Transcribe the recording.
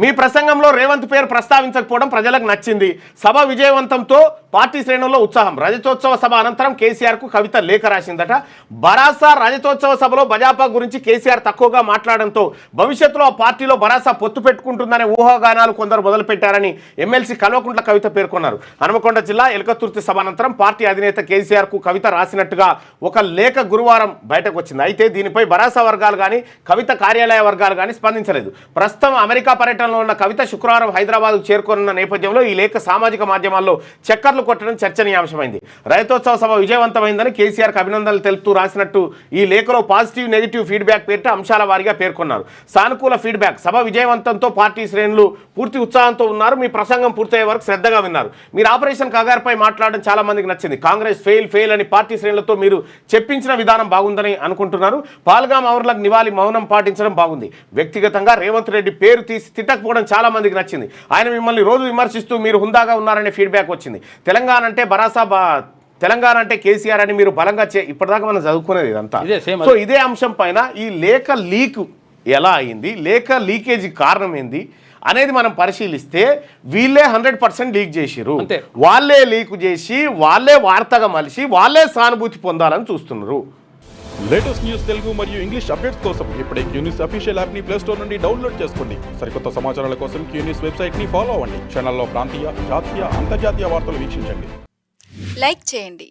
మీ ప్రసంగంలో రేవంత్ పేరు ప్రస్తావించకపోవడం ప్రజలకు నచ్చింది. సభ విజయవంతంతో పార్టీ శ్రేణుల్లో ఉత్సాహం. రజతోత్సవ సభ అనంతరం కేసీఆర్కు కవిత లేఖ రాసిందట. బరాసా రజతోత్సవ సభలో భాజపా గురించి కేసీఆర్ తక్కువగా మాట్లాడడంతో భవిష్యత్తులో ఆ పార్టీలో బరాసా పొత్తు పెట్టుకుంటుందనే ఊహాగానాలు కొందరు మొదలుపెట్టారని ఎమ్మెల్సీ కల్వకుంట్ల కవిత పేర్కొన్నారు. హనుమకొండ జిల్లా ఎలకతుర్తి సభ అనంతరం పార్టీ అధినేత కేసీఆర్కు కవిత రాసినట్టుగా ఒక లేఖ గురువారం బయటకు వచ్చింది. అయితే దీనిపై బరాసా వర్గాలు కానీ కవిత కార్యాలయ వర్గాలు కానీ స్పందించలేదు. ప్రస్తుతం అమెరికా పర్యటనలో ఉన్న కవిత శుక్రవారం హైదరాబాద్ చేరుకోనున్న నేపథ్యంలో ఈ లేఖ సామాజిక మాధ్యమాల్లో చక్కర్లు కొట్టడం చర్చనీయాంశమైంది. రైతోత్సవ సభ విజయవంతమైందని కేసీఆర్కి అభినందనలు తెలుపుతూ రాసినట్టు ఈ లేఖలో పాజిటివ్ నెగిటివ్ ఫీడ్బ్యాక్ పేరిట అంశాల వారీగా పేర్కొన్నారు. సానుకూల ఫీడ్బ్యాక్: సభ విజయవంతంతో పార్టీ శ్రేణులు పూర్తి ఉత్సాహంతో ఉన్నారు. మీ ప్రసంగం పూర్తయ్యే వరకు శ్రద్ధగా విన్నారు. మీరు ఆపరేషన్ కగార్పై మాట్లాడడం చాలా మందికి నచ్చింది. కాంగ్రెస్ ఫెయిల్ అని పార్టీ శ్రేణులతో మీరు చెప్పించిన విధానం బాగుందని అనుకుంటున్నారు. పాల్గాం అవర్లకు నివాళి మౌనం పాటించడం బాగుంది. వ్యక్తిగతంగా రేవంత్ రెడ్డి పేరు తీసి తిట్టకపోవడం చాలా మందికి నచ్చింది. ఆయన మిమ్మల్ని రోజు విమర్శిస్తూ మీరు హుందాగా ఉన్నారనే ఫీడ్బ్యాక్ వచ్చింది. తెలంగాణ అంటే బరాసా, తెలంగాణ అంటే కేసీఆర్ అని మీరు బలంగా ఇప్పటిదాకా మనం చదువుకునేది ఇదంతా. సో ఇదే అంశం పైన ఈ లేఖ లీక్ ఎలా అయింది, లేఖ లీకేజీ కారణం ఏంది అనేది మనం పరిశీలిస్తే వీళ్ళే 100% లీక్ చేసిరు. వాళ్ళే లీక్ చేసి వాళ్ళే వార్తగా మలిసి వాళ్ళే సానుభూతి పొందాలని చూస్తున్నారు. లేటెస్ట్ న్యూస్ తెలుగు మరియు ఇంగ్లీష్ అప్డేట్స్ కోసం ఇప్పుడే క్యూన్యూస్ అఫీషియల్ యాప్ ని ప్లే స్టోర్ నుండి డౌన్లోడ్ చేసుకోండి. సరికొత్త సమాచారాల కోసం క్యూన్యూస్ వెబ్సైట్ ని ఫాలో అవ్వండి. ఛానల్లో ప్రాంతీయ, జాతీయ, అంతర్జాతీయ వార్తలు వీక్షించండి. లైక్ చేయండి.